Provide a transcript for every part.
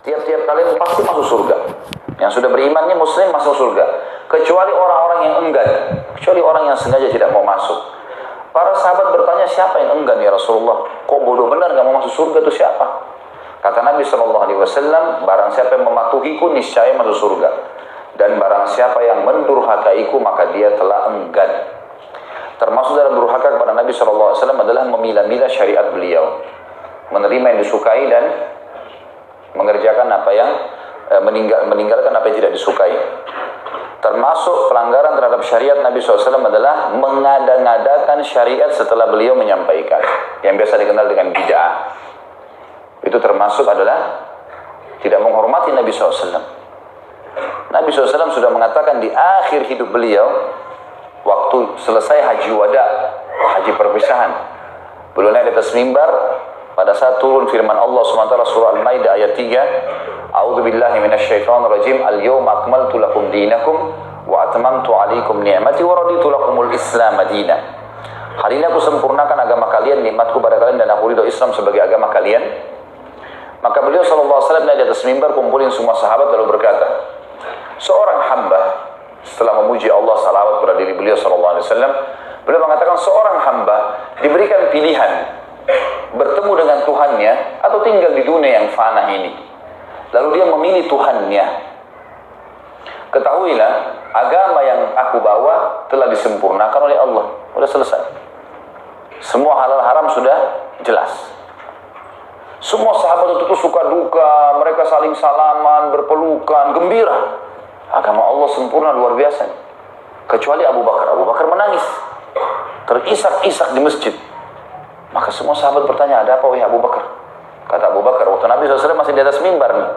Tiap-tiap kalian pasti masuk surga. Yang sudah beriman ini muslim masuk surga. Kecuali orang-orang yang enggan. Kecuali orang yang sengaja tidak mau masuk. Para sahabat bertanya, siapa yang enggan ya Rasulullah? Kok bodoh benar gak mau masuk surga itu siapa? Kata Nabi SAW, barang siapa yang mematuhiku niscaya masuk surga. Dan barang siapa yang mendurhakaiku maka dia telah enggan. Termasuk dalam durhaka kepada Nabi SAW adalah memilah-milah syariat beliau. Menerima yang disukai dan mengerjakan apa yang meninggalkan apa yang tidak disukai. Termasuk pelanggaran terhadap syariat Nabi SAW adalah mengada-ngadakan syariat setelah beliau menyampaikan. Yang biasa dikenal dengan bid'ah. Itu termasuk adalah tidak menghormati Nabi SAW. Nabi SAW sudah mengatakan di akhir hidup beliau, waktu selesai haji wada, haji perpisahan, beliau naik di atas mimbar pada saat turun firman Allah SWT surah Al-Maidah ayat 3, A'udzu billahi minasyaitonir rajim. Al-yawma akmaltu lakum dinakum wa atmamtu 'alaikum ni'mati wa raditu lakumul Islam madina. Hari ini aku sempurnakan agama kalian, nikmatku pada kalian dan aku ridho Islam sebagai agama kalian. Maka beliau sallallahu alaihi wasallam naik di atas mimbar kumpulin semua sahabat lalu berkata, seorang hamba setelah memuji Allah salawat kepada diri beliau sallallahu alaihi wasallam, beliau mengatakan seorang hamba diberikan pilihan bertemu dengan Tuhannya atau tinggal di dunia yang fana ini. Lalu dia memilih Tuhannya. Ketahuilah, agama yang aku bawa telah disempurnakan oleh Allah. Sudah selesai. Semua halal haram sudah jelas. Semua sahabat itu suka duka, mereka saling salaman, berpelukan, gembira. Agama Allah sempurna luar biasa. Kecuali Abu Bakar. Abu Bakar menangis. Terisak-isak di masjid. Maka semua sahabat bertanya, ada apa wahai Abu Bakar? Kata Abu Bakar, waktu Nabi SAW masih di atas mimbar nih.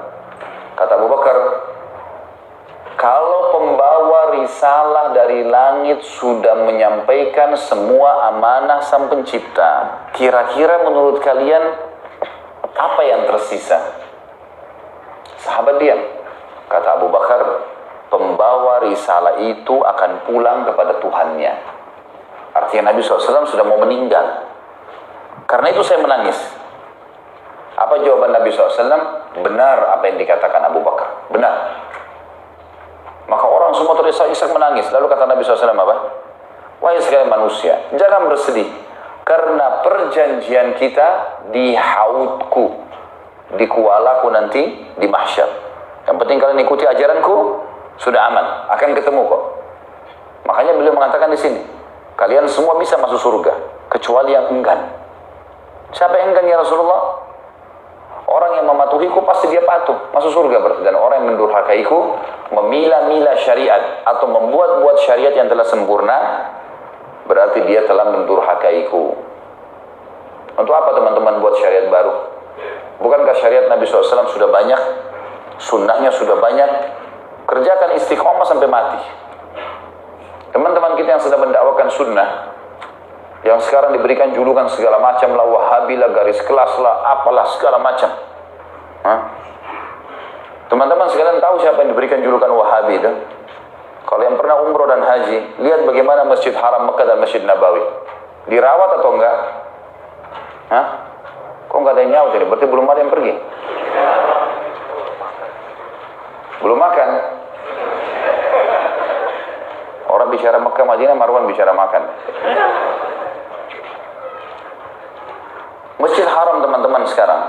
Kata Abu Bakar, kalau pembawa risalah dari langit sudah menyampaikan semua amanah Sang Pencipta, kira-kira menurut kalian apa yang tersisa? Sahabat diam. Kata Abu Bakar, pembawa risalah itu akan pulang kepada Tuhannya. Artinya Nabi SAW sudah mau meninggal. Karena itu saya menangis. Apa jawaban Nabi SAW? Benar apa yang dikatakan Abu Bakar. Benar. Maka orang semua terisak-isak menangis. Lalu kata Nabi SAW apa? Wahai sekalian manusia, jangan bersedih. Karena perjanjian kita di haudku, di kualaku nanti, di mahsyar. Yang penting kalian ikuti ajaranku, sudah aman. Akan ketemu kok. Makanya beliau mengatakan di sini, kalian semua bisa masuk surga, kecuali yang enggan. Siapa yang enggan ya Rasulullah? Orang yang mematuhiku pasti dia patuh, masuk surga berarti. Dan orang yang mendurhakaiku, memilah-milah syariat atau membuat-buat syariat yang telah sempurna, berarti dia telah mendurhakaiku. Untuk apa teman-teman buat syariat baru? Bukankah syariat Nabi SAW sudah banyak, sunnahnya sudah banyak? Kerjakan istiqomah sampai mati. Teman-teman kita yang sedang mendakwakan sunnah, yang sekarang diberikan julukan segala macam lah, Wahabi lah, garis kelas lah, apalah segala macam. Teman-teman sekalian tahu siapa yang diberikan julukan Wahabi itu? Kalau yang pernah umroh dan haji, lihat bagaimana Masjid Haram Mekah dan Masjid Nabawi. Dirawat atau enggak? Kok enggak ada yang nyaut ini? Berarti belum ada yang pergi. Belum makan. Orang bicara Mekah Madinah, Marwan bicara makan. Masjid Haram teman-teman sekarang,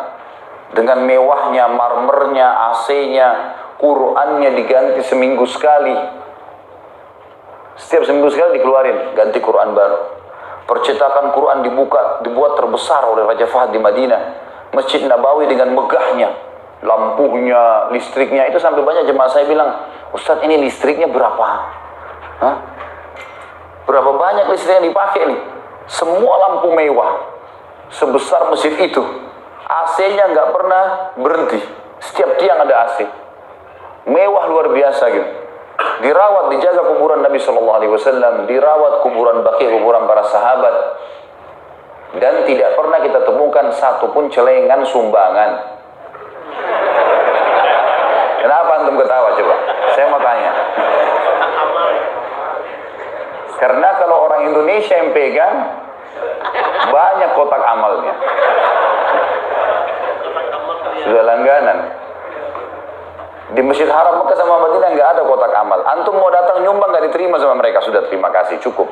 dengan mewahnya, marmernya, AC-nya, Qurannya diganti seminggu sekali. Setiap seminggu sekali dikeluarin, ganti Quran baru. Percetakan Quran dibuat terbesar oleh Raja Fahd di Madinah. Masjid Nabawi dengan megahnya, lampunya, listriknya, itu sampai banyak jemaah saya bilang, Ustadz ini listriknya berapa? Berapa banyak listrik yang dipakai nih? Semua lampu mewah. Sebesar masjid itu, AC-nya nggak pernah berhenti. Setiap tiang ada AC. Mewah luar biasa gitu. Dirawat, dijaga kuburan Nabi SAW, dirawat kuburan Baqi, kuburan para sahabat. Dan tidak pernah kita temukan satupun celengan sumbangan. Kenapa antum ketawa coba? Saya mau tanya. Karena kalau orang Indonesia yang pegang, banyak kotak amalnya. Sudah langganan. Di Masjid Haram Mekah sama Madinah nggak ada kotak amal. Antum mau datang nyumbang nggak diterima sama mereka. Sudah, terima kasih, cukup.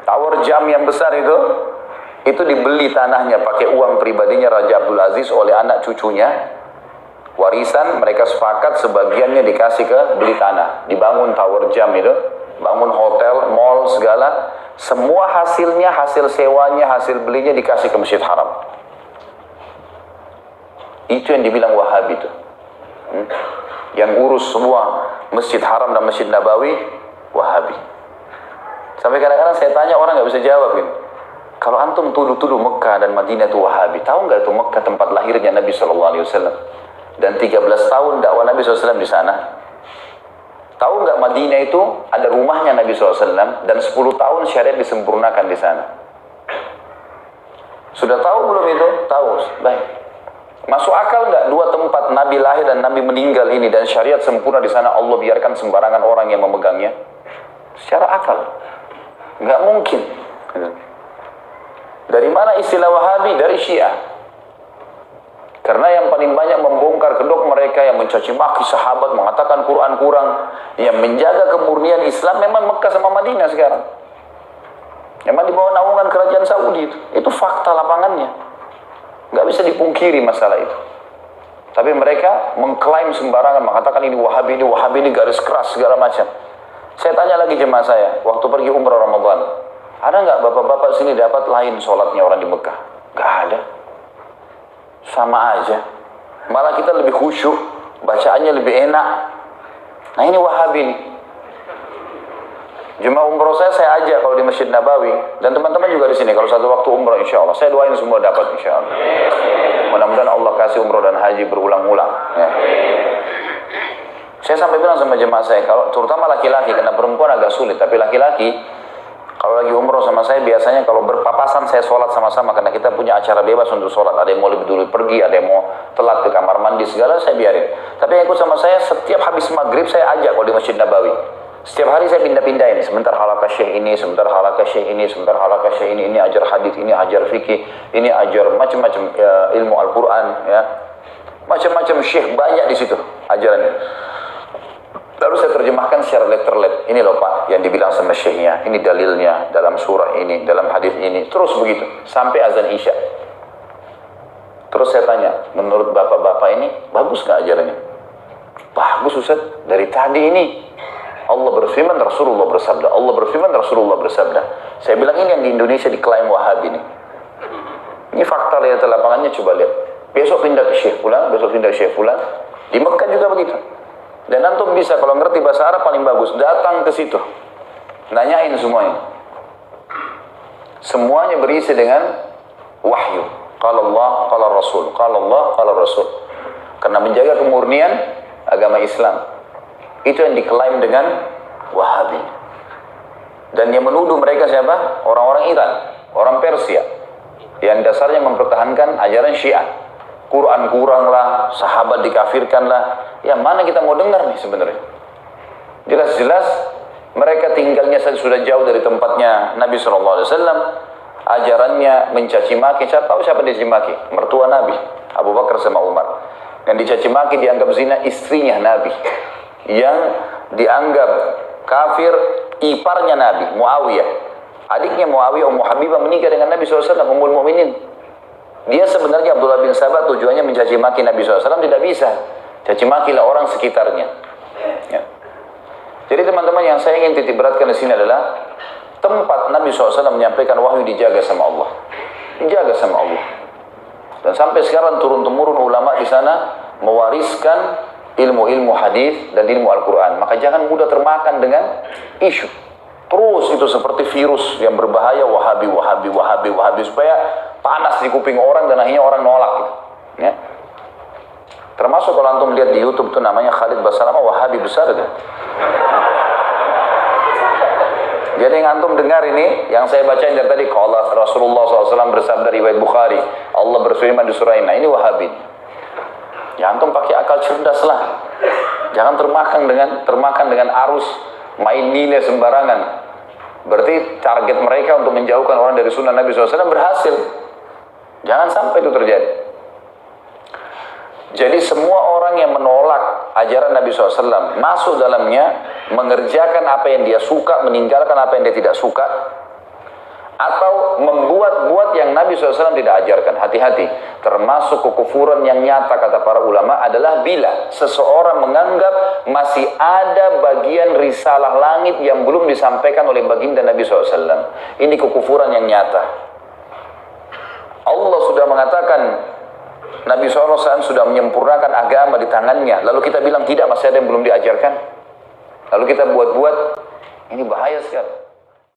Tower jam yang besar itu dibeli tanahnya pakai uang pribadinya Raja Abdul Aziz oleh anak cucunya. Warisan, mereka sepakat sebagiannya dikasih ke beli tanah. Dibangun tower jam itu, bangun hotel, mall, segala. Semua hasilnya, hasil sewanya, hasil belinya dikasih ke Masjid Haram. Itu yang dibilang Wahabi itu. Yang urus semua Masjid Haram dan Masjid Nabawi, Wahabi. Sampai kadang-kadang saya tanya, orang nggak bisa jawab ini. Kalau antum tuduh-tuduh Mekah dan Madinah itu Wahabi, tahu nggak itu Mekah tempat lahirnya Nabi SAW? Dan 13 tahun dakwah Nabi SAW di sana. Tahu nggak Madinah itu ada rumahnya Nabi SAW dan 10 tahun syariat disempurnakan di sana. Sudah tahu belum itu? Tahu. Baik. Masuk akal nggak dua tempat Nabi lahir dan Nabi meninggal ini dan syariat sempurna di sana Allah biarkan sembarangan orang yang memegangnya? Secara akal nggak mungkin. Dari mana istilah Wahabi? Dari Syiah. Karena yang paling banyak membongkar kedok mereka yang mencaci maki sahabat, mengatakan Quran kurang, yang menjaga kemurnian Islam memang Mekah sama Madinah sekarang. Memang di bawah naungan kerajaan Saudi itu fakta lapangannya. Nggak bisa dipungkiri masalah itu. Tapi mereka mengklaim sembarangan, mengatakan ini Wahabi ini garis keras segala macam. Saya tanya lagi jemaah saya, waktu pergi umrah Ramadan, ada nggak bapak-bapak sini dapat lain sholatnya orang di Mekah? Nggak ada. Sama aja. Malah kita lebih khusyuk, bacaannya lebih enak. Nah ini Wahabi nih. Jemaah umroh saya ajak kalau di Masjid Nabawi, dan teman-teman juga di sini kalau satu waktu umroh insya Allah saya doain semua dapat insya Allah. Mudah-mudahan Allah kasih umroh dan haji berulang-ulang ya. Saya sampai bilang sama jemaah saya, kalau terutama laki-laki, karena perempuan agak sulit, tapi laki-laki kalau lagi umroh sama saya biasanya kalau berpapasan saya sholat sama-sama, karena kita punya acara bebas untuk sholat. Ada yang mau lebih dulu pergi, ada yang mau telat ke kamar mandi segala, saya biarin. Tapi yang ikut sama saya setiap habis maghrib saya ajak kalau di Masjid Nabawi. Setiap hari saya pindah-pindahin, sebentar halaqah syekh ini, sebentar halaqah syekh ini, sebentar halaqah syekh ini ajar hadis, ini ajar fikih, ini ajar macam-macam ya, ilmu Al-Quran, ya, macam-macam syekh banyak di situ ajarannya. Lalu saya terjemahkan secara letter-let, ini loh Pak yang dibilang sama syekhnya, ini dalilnya dalam surah ini, dalam hadis ini, terus begitu sampai azan Isya. Terus saya tanya, menurut bapak-bapak ini bagus nggak ajarannya? Bagus Ustaz, dari tadi ini. Allah berfirman, Rasulullah bersabda. Allah berfirman, Rasulullah bersabda. Saya bilang ini yang di Indonesia diklaim Wahabi nih. Ini fakta lihat lapangannya, coba lihat. Besok pindah ke Syekh Fulan, besok pindah ke Syekh Fulan. Di Mekah juga begitu. Dan antum bisa kalau ngerti bahasa Arab paling bagus, datang ke situ. Nanyain semuanya. Semuanya berisi dengan wahyu. Qala Allah, qala Rasul, qala Allah, qala Rasul. Karena menjaga kemurnian agama Islam. Itu yang diklaim dengan Wahabi. Dan yang menuduh mereka siapa? Orang-orang Iran, orang Persia, yang dasarnya mempertahankan ajaran Syiah. Quran kurang lah, sahabat dikafirkan lah. Yang mana kita mau dengar nih sebenarnya? Jelas-jelas mereka tinggalnya sudah jauh dari tempatnya Nabi SAW. Ajarannya mencaci maki. Saya tahu siapa dicaci maki? Mertua Nabi, Abu Bakar sama Umar. Yang dicaci maki dianggap zina istrinya Nabi. Yang dianggap kafir iparnya Nabi, Muawiyah. Adiknya Muawiyah, Ummu Habibah menikah dengan Nabi SAW, Ummul Mukminin. Dia sebenarnya Abdullah bin Sabah tujuannya mencaci maki Nabi SAW, tidak bisa. Caci makilah orang sekitarnya. Ya. Jadi teman-teman yang saya ingin titik beratkan di sini adalah tempat Nabi SAW menyampaikan wahyu dijaga sama Allah. Dijaga sama Allah. Dan sampai sekarang turun-temurun ulama di sana mewariskan ilmu-ilmu hadis dan ilmu Al-Quran. Maka jangan mudah termakan dengan isu. Terus itu seperti virus yang berbahaya, Wahabi, supaya panas di kuping orang dan akhirnya orang nolak. Gitu. Ya. Termasuk kalau antum lihat di YouTube itu namanya Khalid Basalamah, Wahabi besar. Gitu. Jadi yang antum dengar ini, yang saya bacain dari tadi, kalau Rasulullah SAW bersabda riwayat Bukhari, Allah berfirman di surah ini, ini Wahabi. Ya antum pakai akal cerdas lah. Jangan termakan dengan arus main nilai sembarangan. Berarti target mereka untuk menjauhkan orang dari sunnah Nabi SAW berhasil. Jangan sampai itu terjadi. Jadi semua orang yang menolak ajaran Nabi SAW, masuk dalamnya, mengerjakan apa yang dia suka, meninggalkan apa yang dia tidak suka, atau membuat-buat yang Nabi SAW tidak ajarkan. Hati-hati, termasuk kekufuran yang nyata kata para ulama adalah bila seseorang menganggap masih ada bagian risalah langit yang belum disampaikan oleh baginda Nabi SAW. Ini kekufuran yang nyata. Allah sudah mengatakan Nabi SAW sudah menyempurnakan agama di tangannya, lalu kita bilang tidak, masih ada yang belum diajarkan, lalu kita buat-buat. Ini bahaya sekali.